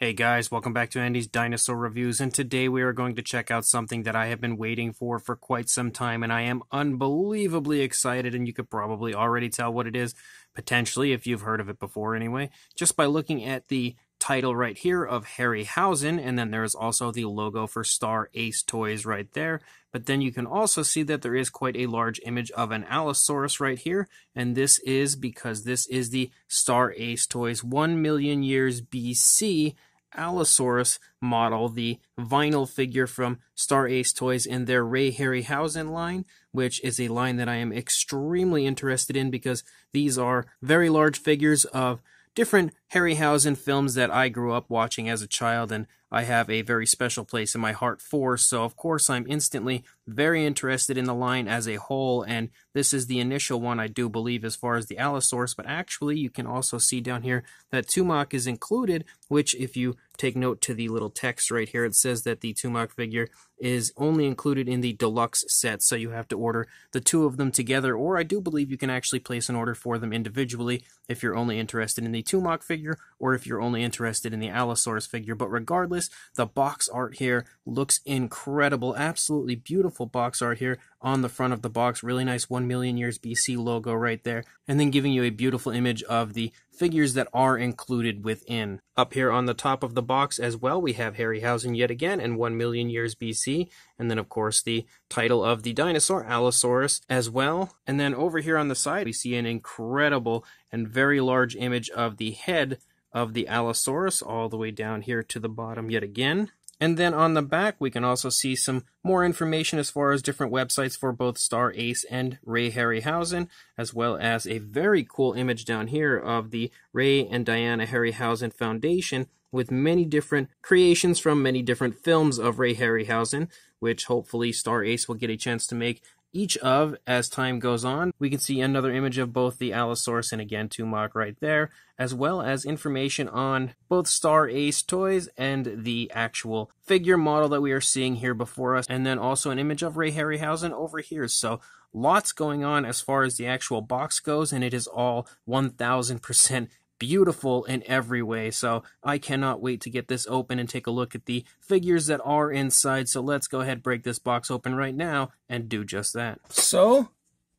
Hey guys, welcome back to Andy's Dinosaur Reviews, and today we are going to check out something that I have been waiting for quite some time, and I am unbelievably excited, and you could probably already tell what it is, potentially, if you've heard of it before anyway, just by looking at the title right here of Harryhausen, and then there's also the logo for Star Ace Toys right there. But then you can also see that there is quite a large image of an Allosaurus right here, and this is because this is the Star Ace Toys 1 million years BC Allosaurus model, the vinyl figure from Star Ace Toys in their Ray Harryhausen line, which is a line that I am extremely interested in because these are very large figures of different Harryhausen films that I grew up watching as a child, and I have a very special place in my heart for, so of course I'm instantly very interested in the line as a whole, and this is the initial one I do believe as far as the Allosaurus, but actually you can also see down here that Tumak is included, which if you take note to the little text right here, it says that the Tumak figure is only included in the deluxe set, so you have to order the two of them together, or I do believe you can actually place an order for them individually if you're only interested in the Tumak figure, or if you're only interested in the Allosaurus figure. But regardless, the box art here looks incredible, absolutely beautiful box art here on the front of the box, really nice 1 million years BC logo right there, and then giving you a beautiful image of the figures that are included within. Up here on the top of the box as well, we have Harryhausen yet again and 1 million years BC, and then of course the title of the dinosaur, Allosaurus, as well. And then over here on the side, we see an incredible and very large image of the head of the Allosaurus all the way down here to the bottom yet again. And then on the back, we can also see some more information as far as different websites for both Star Ace and Ray Harryhausen, as well as a very cool image down here of the Ray and Diana Harryhausen Foundation with many different creations from many different films of Ray Harryhausen, which hopefully Star Ace will get a chance to make each of as time goes on. We can see another image of both the Allosaurus and again Tumak right there, as well as information on both Star Ace Toys and the actual figure model that we are seeing here before us, and then also an image of Ray Harryhausen over here. So lots going on as far as the actual box goes, and it is all 1000% beautiful in every way, so I cannot wait to get this open and take a look at the figures that are inside. So let's go ahead, break this box open right now and do just that. So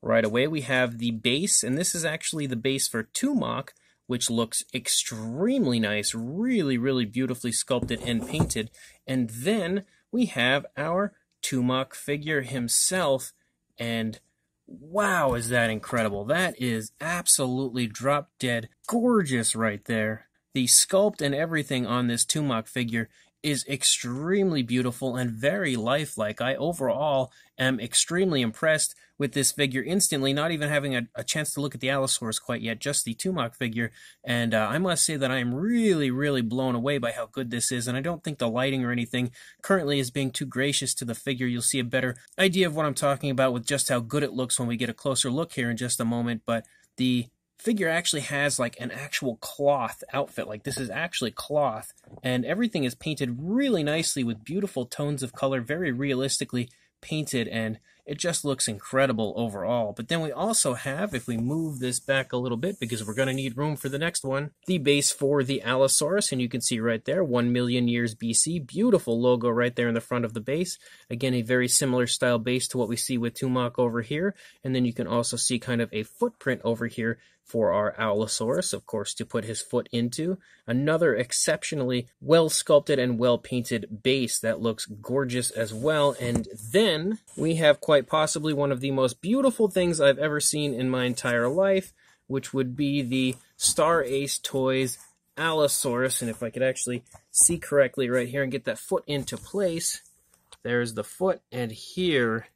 right away we have the base, and this is actually the base for Tumak, which looks extremely nice, really beautifully sculpted and painted. And then we have our Tumak figure himself, and wow, is that incredible. That is absolutely drop-dead gorgeous right there. The sculpt and everything on this Tumak figure is extremely beautiful and very lifelike. I overall am extremely impressed with this figure instantly, not even having a chance to look at the Allosaurus quite yet, just the Tumak figure. And I must say that I am really blown away by how good this is, and I don't think the lighting or anything currently is being too gracious to the figure. You'll see a better idea of what I'm talking about with just how good it looks when we get a closer look here in just a moment, but the figure actually has like an actual cloth outfit. Like this is actually cloth, and everything is painted really nicely with beautiful tones of color, very realistically painted, and it just looks incredible overall. But then we also have, if we move this back a little bit because we're going to need room for the next one, the base for the Allosaurus, and you can see right there 1 million years BC, beautiful logo right there in the front of the base. Again, a very similar style base to what we see with Tumak over here, and then you can also see kind of a footprint over here for our Allosaurus, of course, to put his foot into. Another exceptionally well sculpted and well painted base that looks gorgeous as well. And then we have quite possibly one of the most beautiful things I've ever seen in my entire life, which would be the Star Ace Toys Allosaurus. And if I could actually see correctly right here and get that foot into place, there's the foot, and here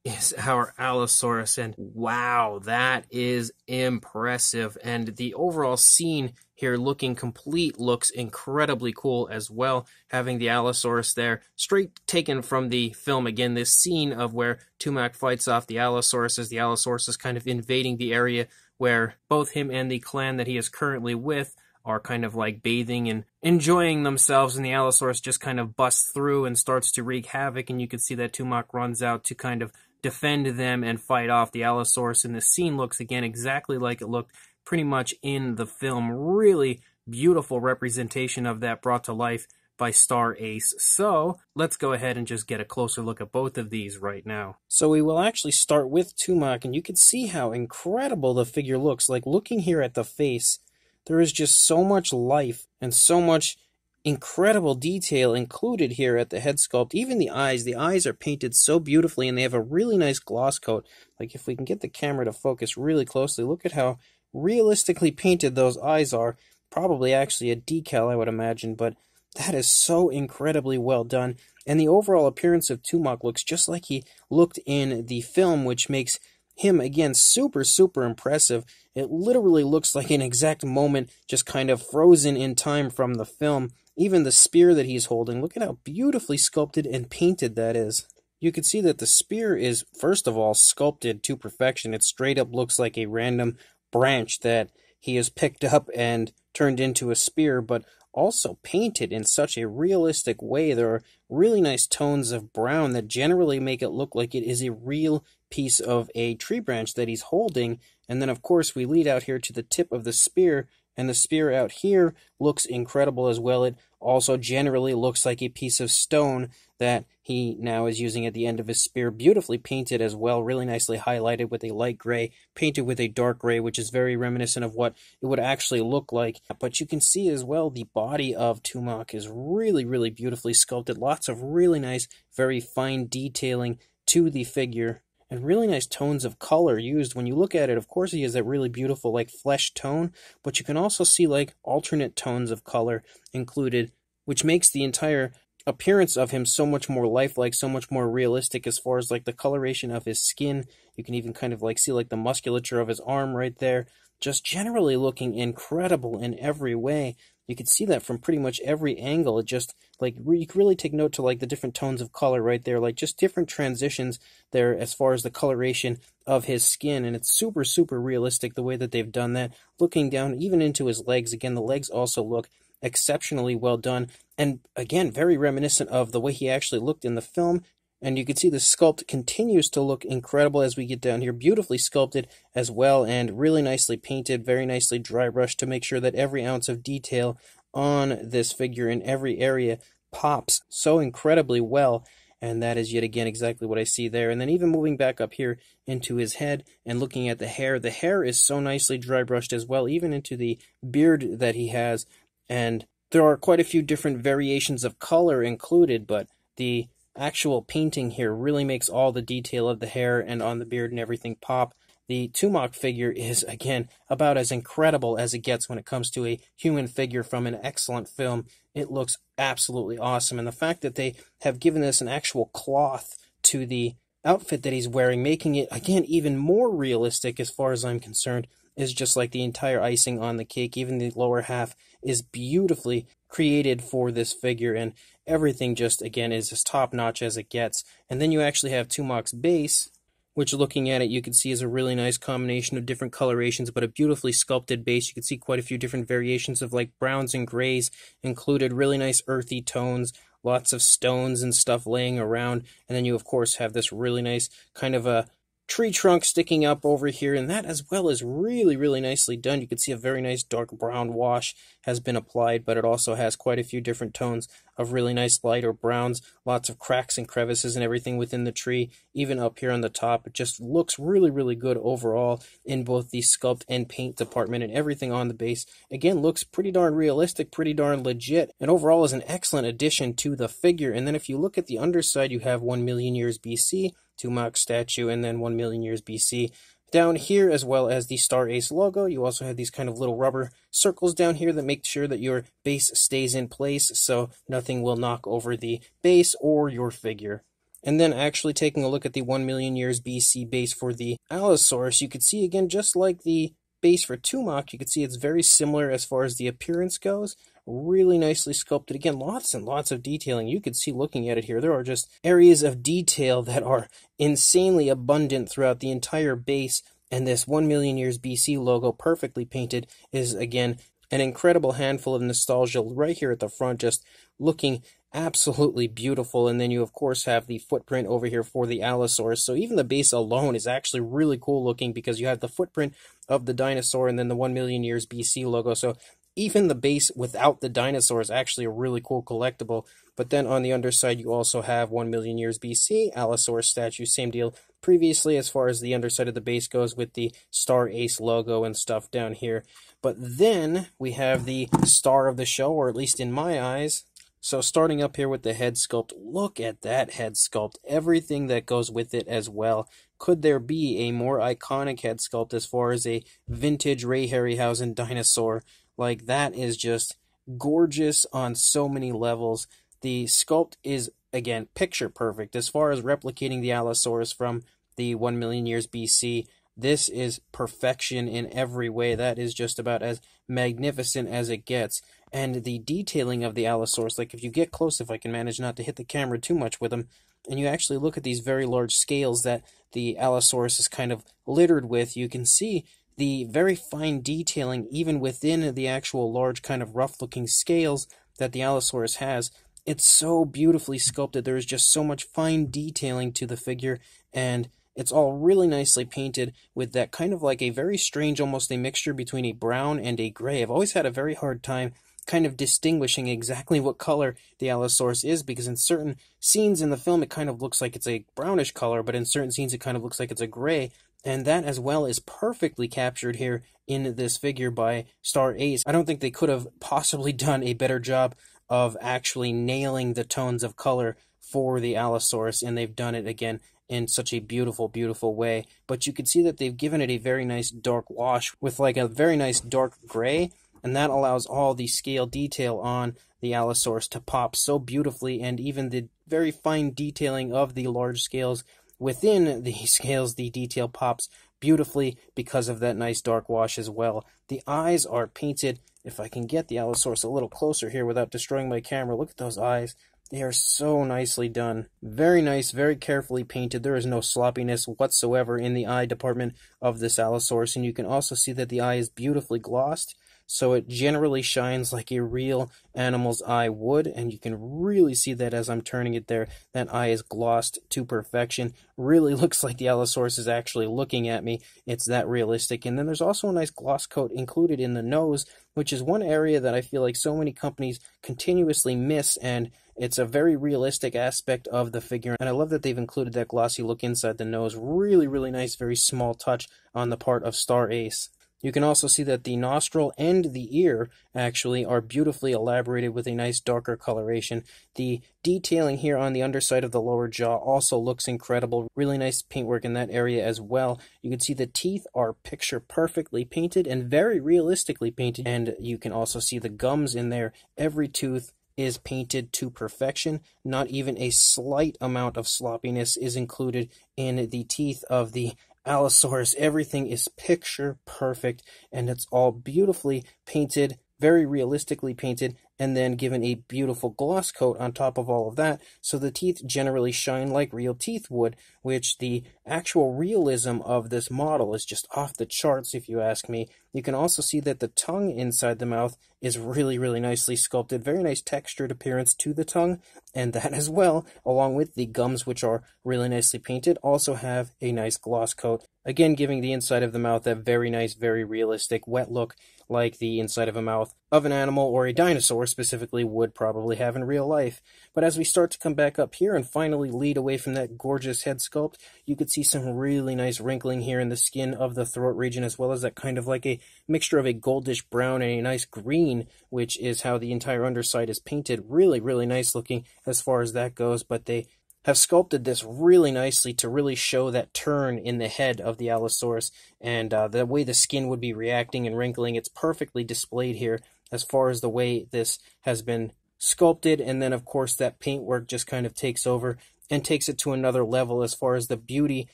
is our Allosaurus, and wow, that is impressive. And the overall scene here looking complete looks incredibly cool as well, having the Allosaurus there, straight taken from the film. Again, this scene of where Tumak fights off the Allosaurus as the Allosaurus is kind of invading the area where both him and the clan that he is currently with are kind of like bathing and enjoying themselves, and the Allosaurus just kind of busts through and starts to wreak havoc, and you can see that Tumak runs out to kind of defend them and fight off the Allosaurus, and the scene looks again exactly like it looked pretty much in the film. Really beautiful representation of that brought to life by Star Ace. So let's go ahead and just get a closer look at both of these right now. So we will actually start with Tumak, and you can see how incredible the figure looks. Like, looking here at the face, there is just so much life and so much incredible detail included here at the head sculpt. Even the eyes are painted so beautifully, and they have a really nice gloss coat. Like, if we can get the camera to focus really closely, look at how realistically painted those eyes are. Probably actually a decal, I would imagine, but that is so incredibly well done. And the overall appearance of Tumak looks just like he looked in the film, which makes him, again, super, super impressive. It literally looks like an exact moment just kind of frozen in time from the film. Even the spear that he's holding, look at how beautifully sculpted and painted that is. You can see that the spear is, first of all, sculpted to perfection. It straight up looks like a random branch that he has picked up and turned into a spear, but also painted in such a realistic way. There are really nice tones of brown that generally make it look like it is a real piece of a tree branch that he's holding. And then, of course, we lead out here to the tip of the spear, and the spear out here looks incredible as well. It also generally looks like a piece of stone that he now is using at the end of his spear. Beautifully painted as well, really nicely highlighted with a light gray, painted with a dark gray, which is very reminiscent of what it would actually look like. But you can see as well the body of Tumak is really, really beautifully sculpted. Lots of really nice, very fine detailing to the figure, and really nice tones of color used. When you look at it, of course, he has that really beautiful, like, flesh tone, but you can also see, like, alternate tones of color included, which makes the entire appearance of him so much more lifelike, so much more realistic as far as, like, the coloration of his skin. You can even kind of, like, see, like, the musculature of his arm right there. Just generally looking incredible in every way. You can see that from pretty much every angle. It just, like, you can really take note to, like, the different tones of color right there, like, just different transitions there as far as the coloration of his skin, and it's super, super realistic the way that they've done that. Looking down even into his legs, again, the legs also look exceptionally well done, and again, very reminiscent of the way he actually looked in the film. And you can see the sculpt continues to look incredible as we get down here. Beautifully sculpted as well, and really nicely painted, very nicely dry brushed to make sure that every ounce of detail on this figure in every area pops so incredibly well. And that is yet again exactly what I see there. And then even moving back up here into his head and looking at the hair is so nicely dry brushed as well, even into the beard that he has. And there are quite a few different variations of color included, but the actual painting here really makes all the detail of the hair and on the beard and everything pop. The Tumak figure is, again, about as incredible as it gets when it comes to a human figure from an excellent film. It looks absolutely awesome, and the fact that they have given this an actual cloth to the outfit that he's wearing, making it, again, even more realistic as far as I'm concerned, is just like the entire icing on the cake. Even the lower half is beautifully created for this figure, and everything just, again, is as top-notch as it gets. And then you actually have Tumak's base, which, looking at it, you can see is a really nice combination of different colorations, but a beautifully sculpted base. You can see quite a few different variations of, like, browns and grays included, really nice earthy tones, lots of stones and stuff laying around, and then you, of course, have this really nice kind of a tree trunk sticking up over here, and that as well is really, really nicely done. You can see a very nice dark brown wash has been applied, but it also has quite a few different tones of really nice lighter browns, lots of cracks and crevices and everything within the tree, even up here on the top. It just looks really, really good overall in both the sculpt and paint department, and everything on the base, again, looks pretty darn realistic, pretty darn legit, and overall is an excellent addition to the figure. And then if you look at the underside, you have 1 million years BC, Tumak statue, and then 1 million years BC down here, as well as the Star Ace logo. You also have these kind of little rubber circles down here that make sure that your base stays in place, so nothing will knock over the base or your figure. And then actually taking a look at the 1 million years BC base for the Allosaurus, you can see, again, just like the base for Tumak, you can see it's very similar as far as the appearance goes. Really nicely sculpted. Again, lots and lots of detailing. You could see looking at it here, there are just areas of detail that are insanely abundant throughout the entire base, and this 1 million years BC logo, perfectly painted, is, again, an incredible handful of nostalgia right here at the front, just looking absolutely beautiful. And then you, of course, have the footprint over here for the Allosaurus. So even the base alone is actually really cool looking, because you have the footprint of the dinosaur and then the 1 million years BC logo. So Even the base without the dinosaur is actually a really cool collectible. But then on the underside, you also have 1 million years BC, Allosaurus statue, same deal previously as far as the underside of the base goes with the Star Ace logo and stuff down here. But then we have the star of the show, or at least in my eyes. So starting up here with the head sculpt, look at that head sculpt, everything that goes with it as well. Could there be a more iconic head sculpt as far as a vintage Ray Harryhausen dinosaur? Like, that is just gorgeous on so many levels. The sculpt is, again, picture perfect. As far as replicating the Allosaurus from the 1 million years BC, this is perfection in every way. That is just about as magnificent as it gets. And the detailing of the Allosaurus, like if you get close, if I can manage not to hit the camera too much with them, and you actually look at these very large scales that the Allosaurus is kind of littered with, you can see the very fine detailing even within the actual large kind of rough-looking scales that the Allosaurus has. It's so beautifully sculpted. There is just so much fine detailing to the figure, and it's all really nicely painted with that kind of like a very strange, almost a mixture between a brown and a gray. I've always had a very hard time kind of distinguishing exactly what color the Allosaurus is, because in certain scenes in the film it kind of looks like it's a brownish color, but in certain scenes it kind of looks like it's a gray, and that as well is perfectly captured here in this figure by Star Ace. I don't think they could have possibly done a better job of actually nailing the tones of color for the Allosaurus, and they've done it again in such a beautiful, beautiful way. But you can see that they've given it a very nice dark wash with like a very nice dark gray, and that allows all the scale detail on the Allosaurus to pop so beautifully, and even the very fine detailing of the large scales within the scales, the detail pops beautifully because of that nice dark wash as well. The eyes are painted. If I can get the Allosaurus a little closer here without destroying my camera, look at those eyes. They are so nicely done. Very nice, very carefully painted. There is no sloppiness whatsoever in the eye department of this Allosaurus, and you can also see that the eye is beautifully glossed, so it generally shines like a real animal's eye would, and you can really see that as I'm turning it there. That eye is glossed to perfection. Really looks like the Allosaurus is actually looking at me. It's that realistic. And then there's also a nice gloss coat included in the nose, which is one area that I feel like so many companies continuously miss, and it's a very realistic aspect of the figure, and I love that they've included that glossy look inside the nose. Really, really nice, very small touch on the part of Star Ace. You can also see that the nostril and the ear actually are beautifully elaborated with a nice darker coloration. The detailing here on the underside of the lower jaw also looks incredible. Really nice paintwork in that area as well. You can see the teeth are picture perfectly painted and very realistically painted, and you can also see the gums in there. Every tooth is painted to perfection. Not even a slight amount of sloppiness is included in the teeth of the Allosaurus. Everything is picture perfect, and it's all beautifully painted, very realistically painted, and then given a beautiful gloss coat on top of all of that, so the teeth generally shine like real teeth would, which the actual realism of this model is just off the charts, if you ask me. You can also see that the tongue inside the mouth is really, really nicely sculpted. Very nice textured appearance to the tongue, and that as well, along with the gums, which are really nicely painted, also have a nice gloss coat. Again, giving the inside of the mouth that very nice, very realistic, wet look, like the inside of a mouth of an animal or a dinosaur specifically would probably have in real life. But as we start to come back up here and finally lead away from that gorgeous head sculpt, you could see some really nice wrinkling here in the skin of the throat region, as well as that kind of like a mixture of a goldish brown and a nice green, which is how the entire underside is painted. Really, really nice looking as far as that goes, but they have sculpted this really nicely to really show that turn in the head of the Allosaurus, and the way the skin would be reacting and wrinkling. It's perfectly displayed here as far as the way this has been sculpted, and then of course that paintwork just kind of takes over and takes it to another level as far as the beauty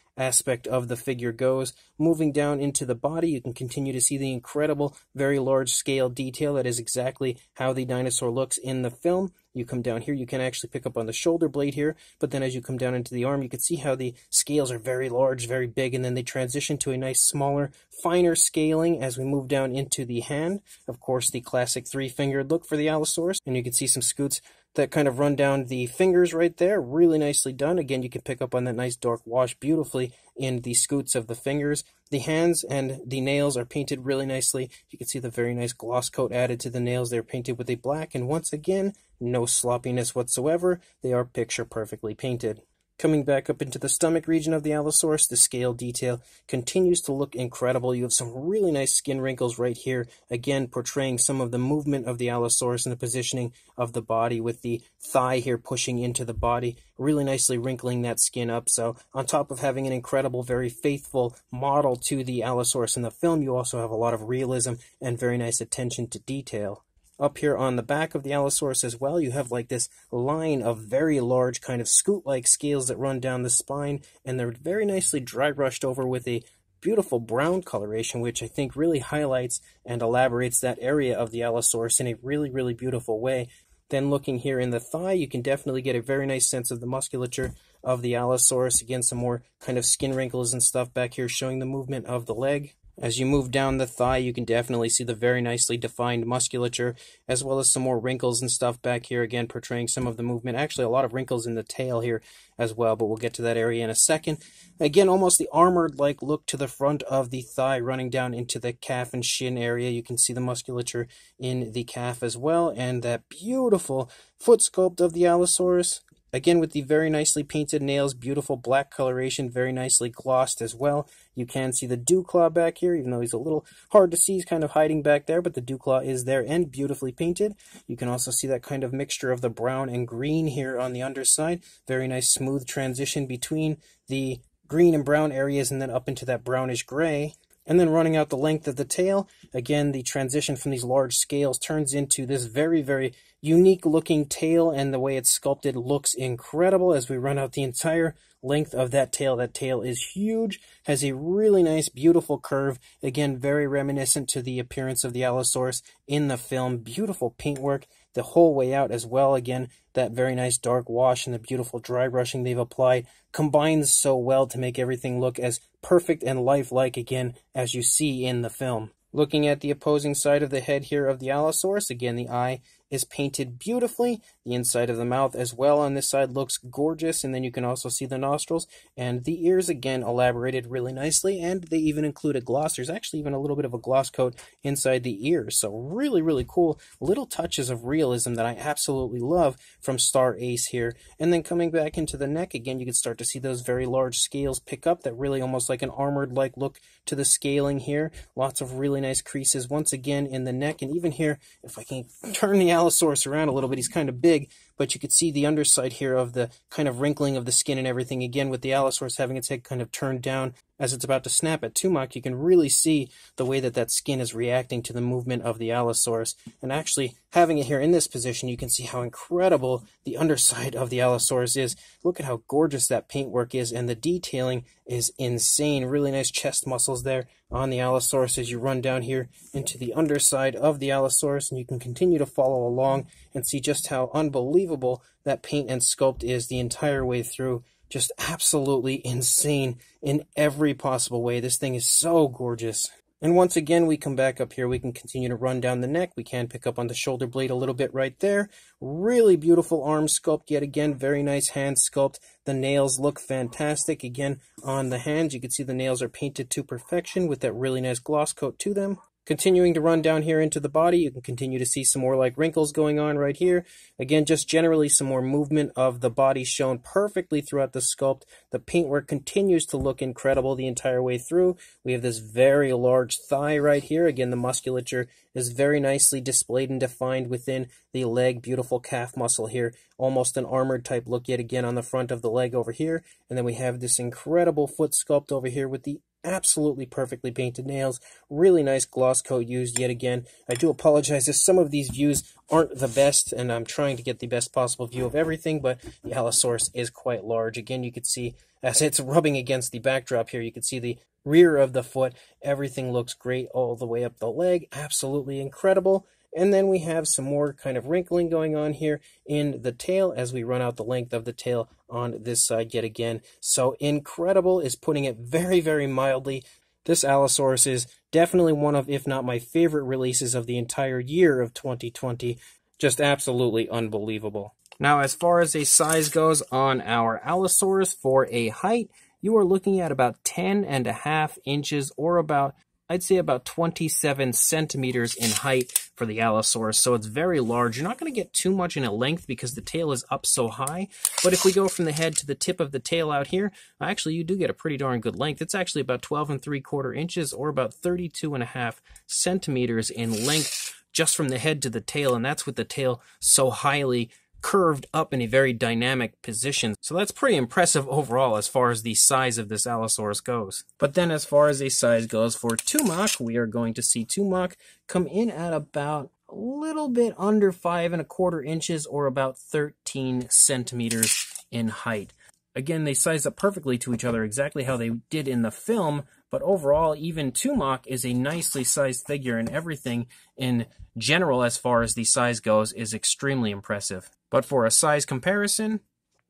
aspect of the figure goes. Moving down into the body, you can continue to see the incredible, very large scale detail that is exactly how the dinosaur looks in the film. You come down here, you can actually pick up on the shoulder blade here, but then as you come down into the arm, you can see how the scales are very large, very big, and then they transition to a nice, smaller, finer scaling as we move down into the hand. Of course, the classic three-fingered look for the Allosaurus, and you can see some scoots that kind of run down the fingers right there. Really nicely done. Again, you can pick up on that nice dark wash beautifully in the scoots of the fingers. The hands and the nails are painted really nicely. You can see the very nice gloss coat added to the nails. They're painted with a black, and once again, no sloppiness whatsoever. They are picture perfectly painted. Coming back up into the stomach region of the Allosaurus, the scale detail continues to look incredible. You have some really nice skin wrinkles right here, again portraying some of the movement of the Allosaurus and the positioning of the body, with the thigh here pushing into the body, really nicely wrinkling that skin up. So on top of having an incredible, very faithful model to the Allosaurus in the film, you also have a lot of realism and very nice attention to detail. Up here on the back of the Allosaurus as well, you have like this line of very large kind of scoot-like scales that run down the spine, and they're very nicely dry brushed over with a beautiful brown coloration, which I think really highlights and elaborates that area of the Allosaurus in a really, really beautiful way. Then looking here in the thigh, you can definitely get a very nice sense of the musculature of the Allosaurus. Again, some more kind of skin wrinkles and stuff back here showing the movement of the leg. As you move down the thigh, you can definitely see the very nicely defined musculature, as well as some more wrinkles and stuff back here, again portraying some of the movement. Actually, a lot of wrinkles in the tail here as well, but we'll get to that area in a second. Again, almost the armored-like look to the front of the thigh running down into the calf and shin area. You can see the musculature in the calf as well, and that beautiful foot sculpt of the Allosaurus. Again, with the very nicely painted nails, beautiful black coloration, very nicely glossed as well. You can see the dew claw back here, even though he's a little hard to see. He's kind of hiding back there, but the dew claw is there and beautifully painted. You can also see that kind of mixture of the brown and green here on the underside. Very nice smooth transition between the green and brown areas and then up into that brownish gray. And then running out the length of the tail, again, the transition from these large scales turns into this very, very unique looking tail, and the way it's sculpted looks incredible as we run out the entire length of that tail. That tail is huge, has a really nice, beautiful curve. Again, very reminiscent to the appearance of the Allosaurus in the film. Beautiful paintwork the whole way out as well. Again, that very nice dark wash and the beautiful dry brushing they've applied combines so well to make everything look as perfect and lifelike again as you see in the film. Looking at the opposing side of the head here of the Allosaurus, again, the eye is painted beautifully. The inside of the mouth as well on this side looks gorgeous, and then you can also see the nostrils, and the ears again elaborated really nicely, and they even include a gloss. There's actually even a little bit of a gloss coat inside the ears, so really, really cool little touches of realism that I absolutely love from Star Ace here. And then coming back into the neck, again, you can start to see those very large scales pick up, that really almost like an armored-like look to the scaling here. Lots of really nice creases once again in the neck, and even here, if I can turn the Allosaurus around a little bit, he's kind of big, but you could see the underside here of the kind of wrinkling of the skin and everything. Again, with the Allosaurus having its head kind of turned down as it's about to snap at Tumak, you can really see the way that that skin is reacting to the movement of the Allosaurus. And actually, having it here in this position, you can see how incredible the underside of the Allosaurus is. Look at how gorgeous that paintwork is, and the detailing is insane. Really nice chest muscles there on the Allosaurus as you run down here into the underside of the Allosaurus, and you can continue to follow along and see just how unbelievable that paint and sculpt is the entire way through. Just absolutely insane in every possible way. This thing is so gorgeous. And once again, we come back up here. We can continue to run down the neck. We can pick up on the shoulder blade a little bit right there. Really beautiful arm sculpt yet again. Very nice hand sculpt. The nails look fantastic. Again, on the hands, you can see the nails are painted to perfection with that really nice gloss coat to them. Continuing to run down here into the body, you can continue to see some more like wrinkles going on right here. Again, just generally some more movement of the body shown perfectly throughout the sculpt. The paintwork continues to look incredible the entire way through. We have this very large thigh right here. Again, the musculature is very nicely displayed and defined within the leg. Beautiful calf muscle here. Almost an armored type look yet again on the front of the leg over here. And then we have this incredible foot sculpt over here with the absolutely perfectly painted nails. Really nice gloss coat used yet again. I do apologize if some of these views aren't the best, and I'm trying to get the best possible view of everything, but the Allosaurus is quite large. Again, you can see as it's rubbing against the backdrop here, you can see the rear of the foot. Everything looks great all the way up the leg. Absolutely incredible. And then we have some more kind of wrinkling going on here in the tail as we run out the length of the tail on this side yet again. So incredible is putting it very, very mildly. This Allosaurus is definitely one of, if not my favorite releases of the entire year of 2020. Just absolutely unbelievable. Now, as far as a size goes on our Allosaurus, for a height, you are looking at about 10.5 inches, or about, I'd say about 27 centimeters in height for the Allosaurus. So it's very large. You're not going to get too much in a length because the tail is up so high. But if we go from the head to the tip of the tail out here, actually you do get a pretty darn good length. It's actually about 12.75 inches, or about 32.5 centimeters in length just from the head to the tail. And that's with the tail so highly curved up in a very dynamic position. So that's pretty impressive overall as far as the size of this Allosaurus goes. But then as far as a size goes for Tumak, we are going to see Tumak come in at about a little bit under 5.25 inches, or about 13 centimeters in height. Again, they size up perfectly to each other, exactly how they did in the film, but overall, even Tumak is a nicely sized figure, and everything in general as far as the size goes is extremely impressive. But for a size comparison,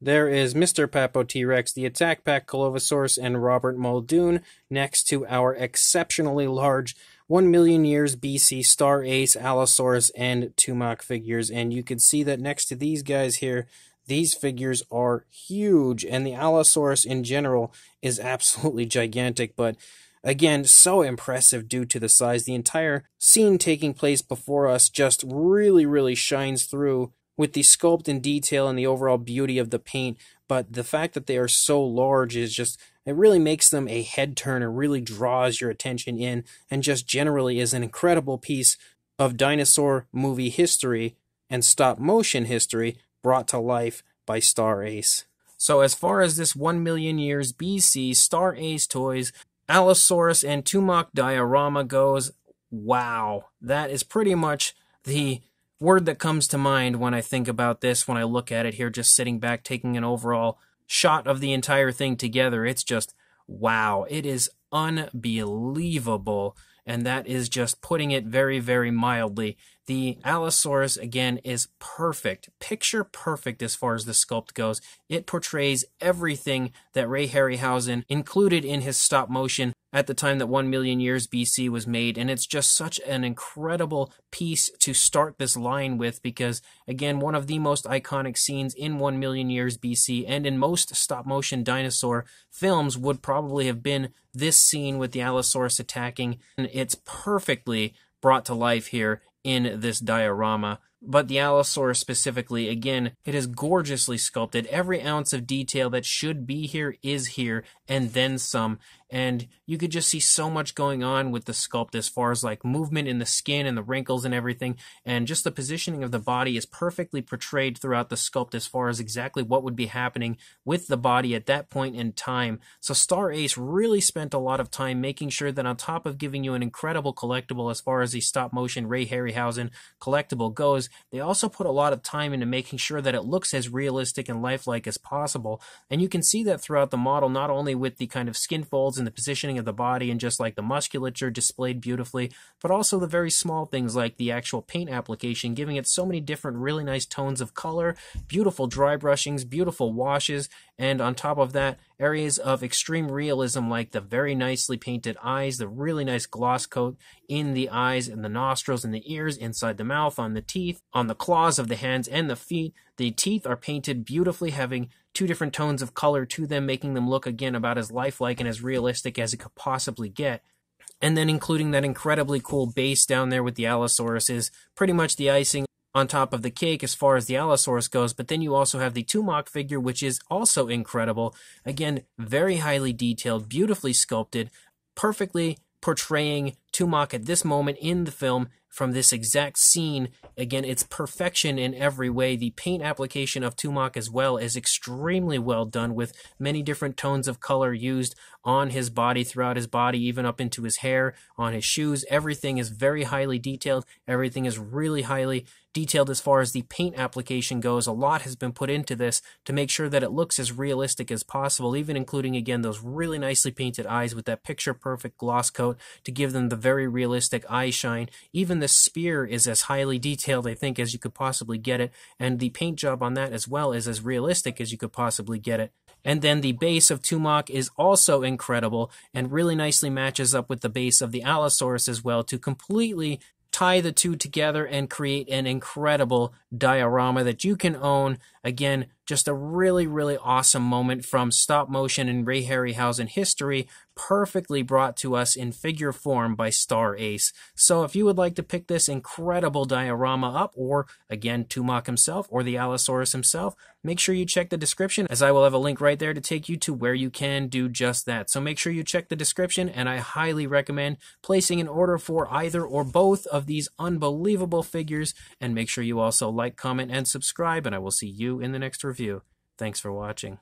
there is Mr. Papo T-Rex, the Attack Pack Allosaurus, and Robert Muldoon next to our exceptionally large 1 million years BC Star Ace, Allosaurus, and Tumak figures. And you can see that next to these guys here, these figures are huge, and the Allosaurus in general is absolutely gigantic, but again, so impressive due to the size. The entire scene taking place before us just really shines through with the sculpt and detail and the overall beauty of the paint, but the fact that they are so large is just, it really makes them a head turner, really draws your attention in, and just generally is an incredible piece of dinosaur movie history and stop motion history brought to life by Star Ace. So as far as this 1 million years BC Star Ace Toys Allosaurus and Tumak diorama goes, wow, that is pretty much the word that comes to mind when I think about this, when I look at it here, just sitting back, taking an overall shot of the entire thing together. It's just, wow, it is unbelievable, and that is just putting it very mildly. The Allosaurus, again, is perfect, picture perfect as far as the sculpt goes. It portrays everything that Ray Harryhausen included in his stop motion at the time that 1 million years BC was made, and it's just such an incredible piece to start this line with because, again, one of the most iconic scenes in 1 million years BC and in most stop-motion dinosaur films would probably have been this scene with the Allosaurus attacking, and it's perfectly brought to life here in this diorama. But the Allosaurus specifically, again, it is gorgeously sculpted. Every ounce of detail that should be here is here, and then some. And you could just see so much going on with the sculpt as far as like movement in the skin and the wrinkles and everything. And just the positioning of the body is perfectly portrayed throughout the sculpt as far as exactly what would be happening with the body at that point in time. So Star Ace really spent a lot of time making sure that on top of giving you an incredible collectible as far as the stop motion Ray Harryhausen collectible goes, they also put a lot of time into making sure that it looks as realistic and lifelike as possible. And you can see that throughout the model, not only with the kind of skin folds and the positioning of the body and just like the musculature displayed beautifully, but also the very small things like the actual paint application, giving it so many different really nice tones of color, beautiful dry brushings, beautiful washes, and on top of that, areas of extreme realism like the very nicely painted eyes, the really nice gloss coat in the eyes and the nostrils and the ears, inside the mouth, on the teeth, on the claws of the hands and the feet. The teeth are painted beautifully, having two different tones of color to them, making them look, again, about as lifelike and as realistic as it could possibly get. And then including that incredibly cool base down there with the Allosaurus is pretty much the icing on top of the cake as far as the Allosaurus goes. But then you also have the Tumak figure, which is also incredible. Again, very highly detailed, beautifully sculpted, perfectly portraying Tumak at this moment in the film from this exact scene. Again, it's perfection in every way. The paint application of Tumak as well is extremely well done, with many different tones of color used on his body, throughout his body, even up into his hair, on his shoes. Everything is very highly detailed. Everything is really highly detailed as far as the paint application goes. A lot has been put into this to make sure that it looks as realistic as possible, even including, again, those really nicely painted eyes with that picture-perfect gloss coat to give them the very realistic eye shine. Even the spear is as highly detailed, I think, as you could possibly get it, and the paint job on that as well is as realistic as you could possibly get it. And then the base of Tumak is also incredible and really nicely matches up with the base of the Allosaurus as well to completely tie the two together and create an incredible diorama that you can own. Again, just a really, really awesome moment from stop motion and Ray Harryhausen history, perfectly brought to us in figure form by Star Ace. So if you would like to pick this incredible diorama up, or again, Tumak himself or the Allosaurus himself, make sure you check the description, as I will have a link right there to take you to where you can do just that. So make sure you check the description, and I highly recommend placing an order for either or both of these unbelievable figures. And make sure you also like, comment, and subscribe, and I will see you in the next review. Thanks for watching.